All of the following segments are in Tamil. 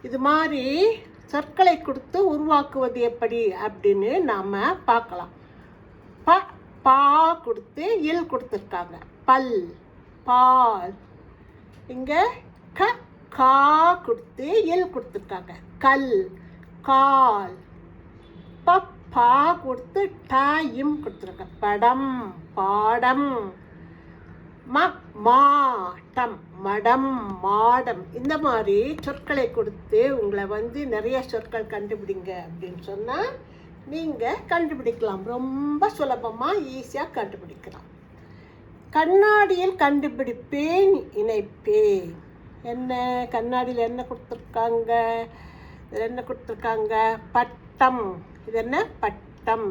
இது மாதிரி சொற்களை கொடுத்து உருவாக்குவது எப்படி அப்படின்னு நாம் பார்க்கலாம். பா கொடுத்து இல் கொடுத்துருக்காங்க. பல், பால். இங்கே கா கொடுத்து இல் கொடுத்துருக்காங்க. கல், கால். பா கொடுத்து டாயும் கொடுத்துருக்காங்க. படம், பாடம். மாட்டம், மடம், மாடம். இந்த மாதிரி சொற்களை கொடுத்து உங்களை நிறைய சொற்கள் கண்டுபிடிங்க அப்படின்னு சொன்னால் நீங்கள் கண்டுபிடிக்கலாம். ரொம்ப சுலபமாக ஈஸியாக கண்டுபிடிக்கலாம். கண்ணாடியில் கண்டுபிடிப்பேன், இணைப்பேன். என்ன கண்ணாடியில் என்ன கொடுத்துருக்காங்க? என்ன கொடுத்துருக்காங்க? பட்டம். இது என்ன? பட்டம்.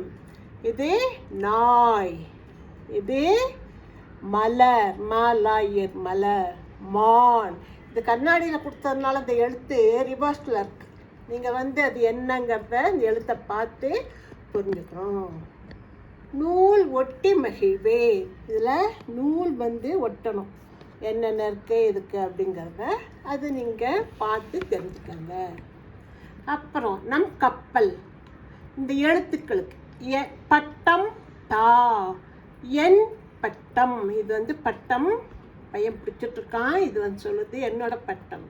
இது நாய். இது மலர், மலாயர், மலர். மான். இது கண்ணாடியில் கொடுத்ததுனால இந்த எழுத்து ரிவர்ஸில் இருக்குது. நீங்கள் அது என்னங்கிறத இந்த எழுத்தை பார்த்து புரிஞ்சுக்கணும். நூல் ஒட்டி மகிழ்வே. இதில் நூல் ஒட்டணும். என்னென்ன இருக்குது இதுக்கு அப்படிங்கிறத அது நீங்கள் பார்த்து தெரிஞ்சுக்கங்க. அப்புறம் நம் கப்பல். இந்த எழுத்துக்களுக்கு பட்டம், டா, என் பட்டம். இது பட்டம், பையன் பிடிச்சிட்ருக்கான். இது சொல்லுது என்னோட பட்டம்.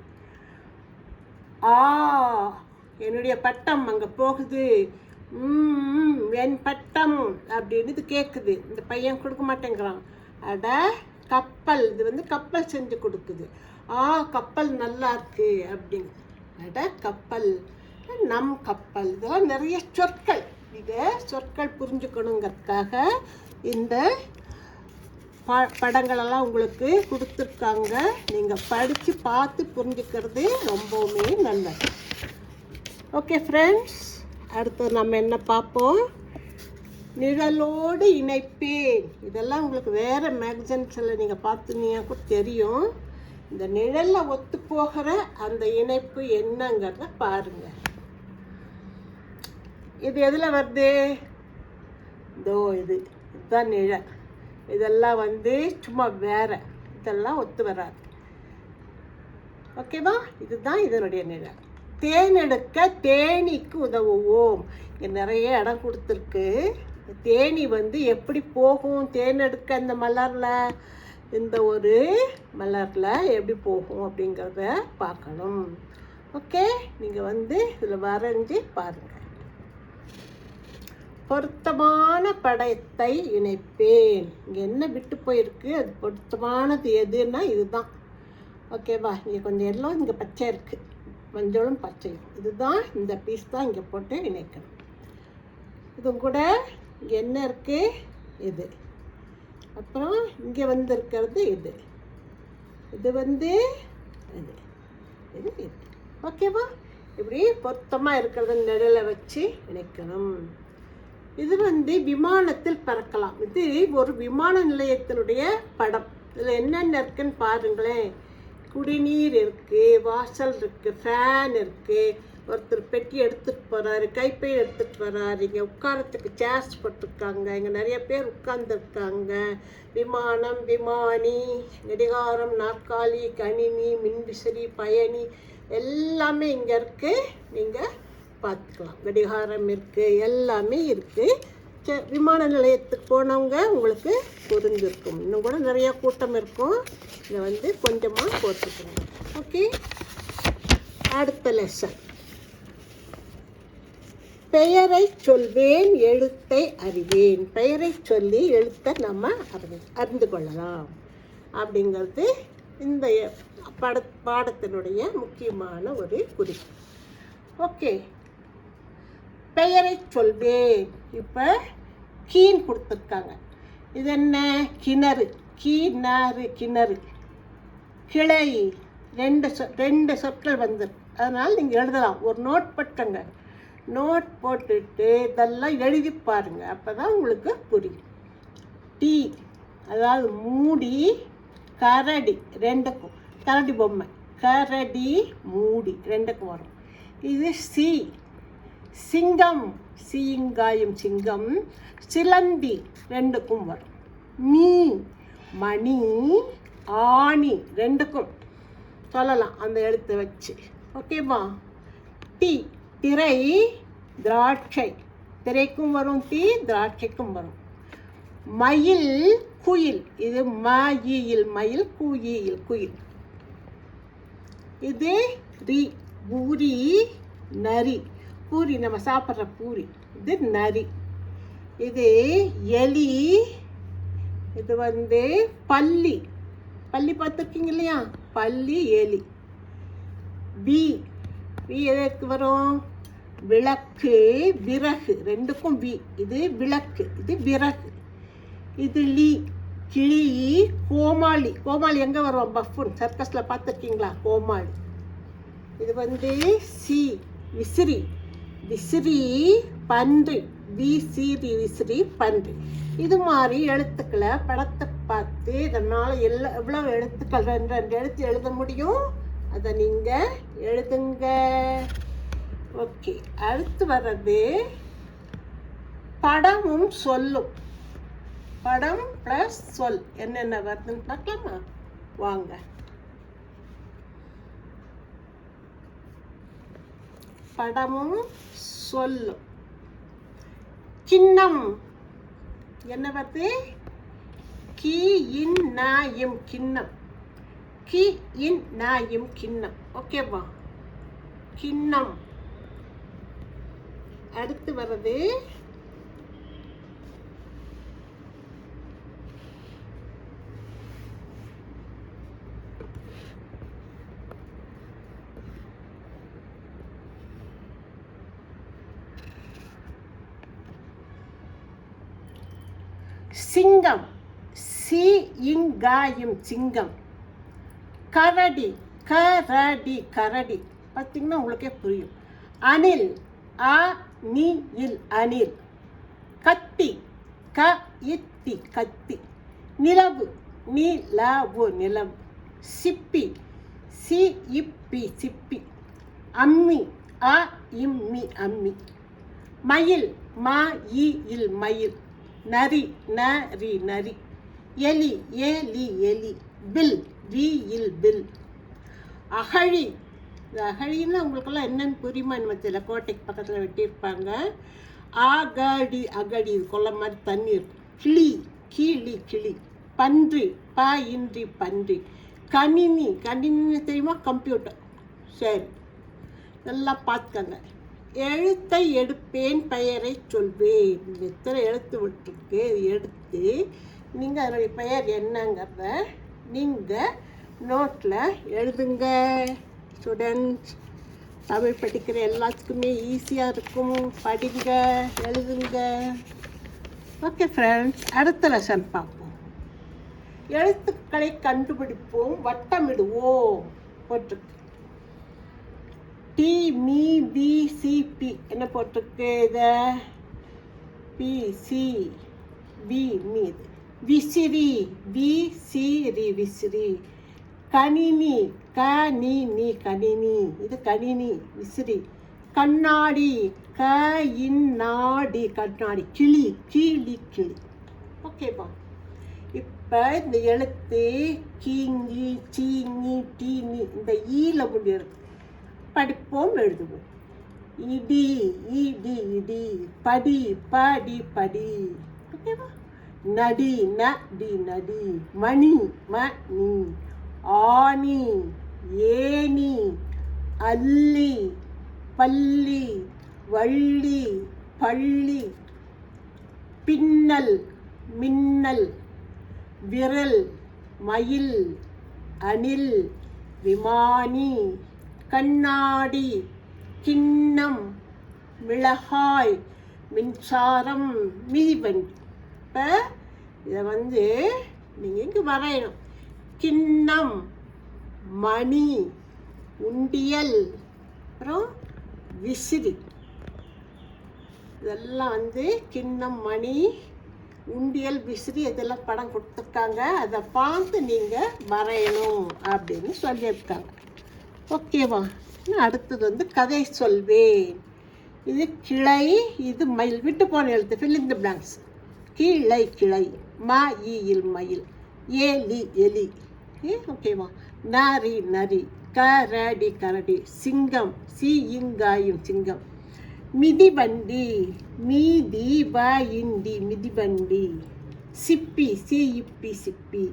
என்னுடைய பட்டம் அங்கே போகுது. என் பட்டம் அப்படின்னு இது கேட்குது. இந்த பையன் கொடுக்க மாட்டேங்கிறான். அட கப்பல். இது கப்பல் செஞ்சு கொடுக்குது. கப்பல் நல்லா இருக்கு அப்படின்னு. அட கப்பல், நம் கப்பல். இதெல்லாம் நிறைய சொற்கள். இதை சொற்கள் புரிஞ்சுக்கணுங்கிறதுக்காக இந்த படங்களெல்லாம் உங்களுக்கு கொடுத்துருக்காங்க. நீங்கள் படித்து பார்த்து புரிஞ்சுக்கிறது ரொம்பவுமே நல்லது. ஓகே ஃப்ரெண்ட்ஸ், அடுத்து நம்ம என்ன பார்ப்போம்? நிழலோடு இணைப்பேன். இதெல்லாம் உங்களுக்கு வேறு மேகசின்ஸில் நீங்கள் பார்த்துனீங்க கூட தெரியும். இந்த நிழலில் ஒத்து போகிற அந்த இணைப்பு என்னங்கிறத பாருங்கள். இது எதில் வருது? இதுதான் நிழல். இதெல்லாம் சும்மா வேற. இதெல்லாம் ஒத்து வராது. ஓகேவா? இதுதான் இதனுடைய நிழல். தேனெடுக்க தேனீக்கு உதவுவோம். இங்கே நிறைய இடம் கொடுத்துருக்கு. தேனி எப்படி போகும்? தேனெடுக்க இந்த மலரில், இந்த ஒரு மலரில் எப்படி போகும் அப்படிங்கிறத பார்க்கணும். ஓகே, நீங்கள் இதில் வரைஞ்சி பாருங்கள். பொருத்தமான படத்தை இணைப்பேன். இங்கே என்ன விட்டு போயிருக்கு? அது பொருத்தமானது எதுன்னா இதுதான். ஓகேவா? இங்கே கொஞ்சம் எல்லாம் இங்கே பச்சை இருக்குது, மஞ்சளும் பச்சையும். இதுதான், இந்த பீஸ் தான் இங்கே போட்டு இணைக்கணும். இது கூட இங்கே என்ன இருக்குது? இது. அப்புறம் இங்கே இருக்கிறது இது. இது இது இது இது. ஓகேவா? இப்படி பொருத்தமாக இருக்கிறத நிழலை வச்சு இணைக்கணும். இது விமானத்தில் பறக்கலாம். இது ஒரு விமான நிலையத்தினுடைய படம். இதில் என்னென்ன இருக்குன்னு பாருங்களேன். குடிநீர் இருக்குது, வாசல் இருக்குது, ஃபேன் இருக்குது, ஒருத்தர் பெட்டி எடுத்துகிட்டு போகிறாரு, கைப்பை எடுத்துகிட்டு வர்றாரு. இங்கே உட்காரத்துக்கு சேர்ஸ் போட்டிருக்காங்க. இங்கே நிறைய பேர் உட்கார்ந்துருக்காங்க. விமானம், விமானி, கடிகாரம், நாற்காலி, கணினி, மின்விசிறி, பயணி எல்லாமே இங்கே இருக்குது. நீங்கள் பார்த்துக்கலாம். கடிகாரம் இருக்குது, எல்லாமே இருக்குது. விமான நிலையத்துக்கு போனவங்க உங்களுக்கு புரிஞ்சிருக்கும். இன்னும் கூட நிறையா கூட்டம் இருக்கும். இதை கொஞ்சமாக போட்டுக்கணும். ஓகே, அடுத்த லெசன். பெயரை சொல்வேன், எழுத்தை அறிவேன். பெயரை சொல்லி எழுத்தை நம்ம அறிந்து கொள்ளலாம் அப்படிங்கிறது இந்த பாடத்தினுடைய முக்கியமான ஒரு குறிப்பு. ஓகே, பெயரை சொல்வேன். இப்போ கீன் கொடுத்துருக்காங்க. இது என்ன? கிணறு. கிணறு, கிணறு. கிளை. ரெண்டு சொற்கள் வந்துருக்கு. அதனால் நீங்கள் எழுதலாம். ஒரு நோட் போட்டுங்க. நோட் போட்டுட்டு இதெல்லாம் எழுதி பாருங்க. அப்போ தான் உங்களுக்கு புரியும். டீ, அதாவது மூடி, கரடி, ரெண்டுக்கும். கரடி பொம்மை, கரடி, மூடி ரெண்டுக்கும் வரும். இது சி, சிங்கம், சீங்காயம், சிங்கம், சிலந்தி ரெண்டுக்கும் வரும். மீ, மணி, ஆணி ரெண்டுக்கும் சொல்லலாம் அந்த எழுத்தை வச்சு. ஓகேவா? டி திரை திராட்சை, திரைக்கும் வரும் டி, திராட்சைக்கும் வரும். மயில் குயில், இது மயில் மயில், குயில் குயில். இது ரி பூரி நரி, பூரி நம்ம சாப்பிட்ற பூரி, இது நரி. இது எலி, இது பல்லி, பல்லி பார்த்துருக்கீங்க இல்லையா, பல்லி எலி. வி எதற்கு வரும், விளக்கு விறகு, ரெண்டுக்கும் வி. இது விளக்கு, இது விறகு. இது லி கிளி, கோமாளி, கோமாளி எங்கே வரும், பஃபூன் சர்க்கஸில் பார்த்துருக்கீங்களா, கோமாளி. இது சி விசிறி, விசிறி பன்றி, விசிறி விசிறி பன்றி. இது மாதிரி எழுத்துக்களை படத்தை பார்த்து இதனால் எவ்வளோ எழுத்துக்கள் 2 எழுத்து எழுத முடியும், அதை நீங்கள் எழுதுங்க. ஓகே, அடுத்து வர்றது படமும் சொல்லும். படம் ப்ளஸ் சொல் என்னென்ன வருதுன்னு பார்க்கலாமா, வாங்க. படமும் சொல்லும். கிண்ணம் என்ன வருது, கி இன் நாயும் கிண்ணம், கி இன் நாயும் கிண்ணம். ஓகேவா, கிண்ணம். அடுத்து வர்றது சிங்கம், சி இங்காயும் சிங்கம். கரடி, கரடி கரடி, பார்த்தீங்கன்னா உங்களுக்கே புரியும். அணில், அ நீ இல் அணில். கத்தி, க இத்தி கத்தி. நிலவு, நிலவு நிலவு. சிப்பி, சி இப்பி சிப்பி. அம்மி, அ இம்மி அம்மி. மயில், ம இ இல் மயில். நரி, நரி நரி. எலி, ஏலி எலி. வில், வி இல் வில். அகழி, இந்த அகழின்னா உங்களுக்கெல்லாம் என்னன்னு புரியுமா என்ன தெரியல, கோட்டைக்கு பக்கத்தில் வெட்டியிருப்பாங்க. அகடி, அகடி கொல்ல மாதிரி தண்ணி இருக்கும். கிளி, கிளி கிளி. பன்றி, ப இன்றி பன்றி. கணினி, கணினி தெரியுமா, கம்ப்யூட்டர். சரி, இதெல்லாம் பார்த்துக்கங்க. எழுத்தை எடுப்பேன், பெயரை சொல்வேன். எத்தனை எழுத்து விட்டுருக்கு, எடுத்து நீங்கள் அதனுடைய பெயர் என்னங்கிறத நீங்கள் நோட்டில் எழுதுங்க. ஸ்டூடெண்ட்ஸ், தமிழ் படிக்கிற எல்லாத்துக்குமே ஈஸியாக இருக்கும், படிங்க, எழுதுங்க. ஓகே ஃப்ரெண்ட்ஸ், அடுத்த லெசன் பார்ப்போம். எழுத்துக்களை கண்டுபிடிப்போம், வட்டமிடுவோம் போட்டிருக்கு. டி மீ பி சி பி என்ன போட்டிருக்கு, இதை பி சி பி மீது. விசிறி, வி சி ரி விசிறி. கணினி, க நீ நீ கணினி, இது கணினி விசிறி. கண்ணாடி, க இன் நாடி கண்ணாடி. கிளி, கிளி கிளி. ஓகேப்பா, இப்போ இந்த எழுத்து கீங்கி சீங்கி டீனி இந்த ஈல முடியாது, படிப்போம் எழுதுவோம். இடி, இடி இடி. படி, படி படி. ஓகேவா. நடி, நடி நடி. மணி, மணி. ஆணி, ஏணி. அல்லி, பள்ளி. வள்ளி, பள்ளி. பின்னல், மின்னல். விரல், மயில். அணில், விமானி. கண்ணாடி, கிண்ணம். மிளகாய், மின்சாரம், மிதிவண்டி. இப்போ இதை நீங்கள் இங்கே வரையணும். கிண்ணம், மணி, உண்டியல், அப்புறம் விசிறி. இதெல்லாம் கிண்ணம், மணி, உண்டியல், விசிறி இதெல்லாம் படம் கொடுத்துருக்காங்க. அதை பார்த்து நீங்கள் வரையணும் அப்படின்னு சொல்லியிருக்காங்க. ஓகேவா. அடுத்தது கதை சொல்வேன். இது கிளை, இது மயில். விட்டு போன எழுத்து, ஃபில் இன் தி பிளாங்க்ஸ். கிளை, கிளை. ம இல் மயில். ஏலி, எலி. ஓகேவா. நரி, நரி. கரடி கரடி. சிங்கம் இங்காயும் சிங்கம். மிதிவண்டி இண்டி மிதிவண்டி. சிப்பி சிப்பி.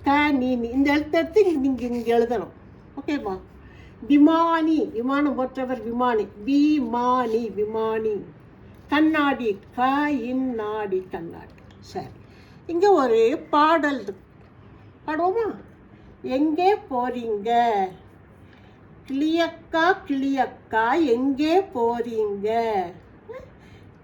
கணினி இந்த எழுத்து நீங்கள் இங்கே எழுதணும். ஓகேவா? விமானி விமானம் போற்றவர் விமானி. விமானி. கண்ணாடி கண்ணாடி. சரி, இங்கே ஒரு பாடல் இருக்கு, பாடுவோமா? எங்கே போறீங்க கிளியக்கா எங்கே போறீங்க?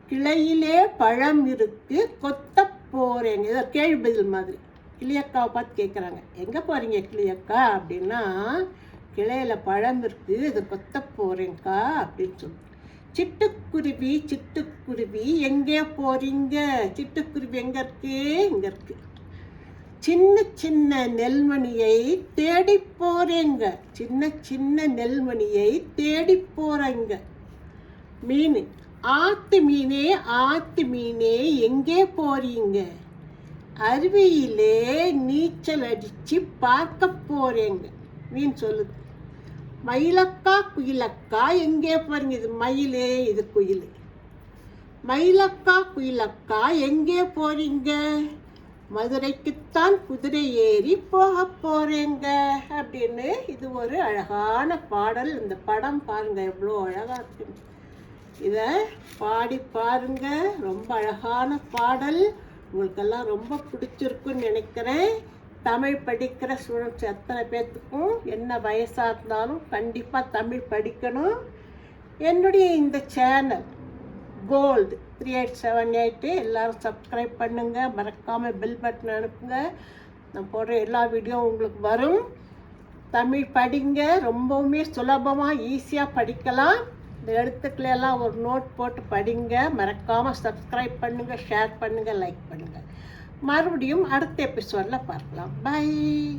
கிளையிலே பழம் இருக்கு கொத்த போறேங்க. இதை கேள்வி பதில் மாதிரி கிளியக்காவை பார்த்து கேட்குறாங்க, எங்கே போறீங்க கிளியக்கா அப்படின்னா, கிளையில் பழம் இருக்குது, இது கொத்த போகிறேங்க்கா அப்படின்னு சொல்லி. சிட்டுக்குருவி எங்கே போகிறீங்க? சிட்டுக்குருவி எங்கே இருக்கு? இங்கே இருக்கு. சின்ன நெல்மணியை தேடி போகிறேங்க. சின்ன நெல்மணியை தேடி போகிறேங்க. மீன் ஆத்து மீனே எங்கே போகிறீங்க? அருவியிலே நீச்சல் அடித்து பார்க்க போகிறேங்க. மீன் சொல்லுது. மயிலக்கா குயிலக்கா எங்கே போறீங்க? இது மயிலே, இது குயில். மயிலக்கா குயிலக்கா எங்கே போறீங்க? மதுரைக்குத்தான் குதிரை ஏறி போக போறேங்க அப்படின்னு. இது ஒரு அழகான பாடல். இந்த படம் பாருங்க எவ்வளோ அழகா இருக்கு. இதை பாடி பாருங்க, ரொம்ப அழகான பாடல். உங்களுக்கெல்லாம் ரொம்ப பிடிச்சிருக்குன்னு நினைக்கிறேன். தமிழ் படிக்கிற ஸ்டூடெண்ட்ஸ் எத்தனை பேர்த்துக்கும் என்ன வயசாக இருந்தாலும் கண்டிப்பாக தமிழ் படிக்கணும். என்னுடைய இந்த சேனல் கோல்டு 3878 எல்லோரும் சப்ஸ்கிரைப் பண்ணுங்கள். மறக்காமல் பெல் பட்டன் அனுப்புங்க. நான் போடுற எல்லா வீடியோ உங்களுக்கு வரும். தமிழ் படிங்க, ரொம்பவுமே சுலபமாக ஈஸியாக படிக்கலாம். இந்த எழுத்துக்களெல்லாம் ஒரு நோட் போட்டு படிங்க. மறக்காமல் சப்ஸ்கிரைப் பண்ணுங்கள், ஷேர் பண்ணுங்கள், லைக் பண்ணுங்கள். மறுபடியும் அடுத்த எபிசோடில் பார்க்கலாம். பை.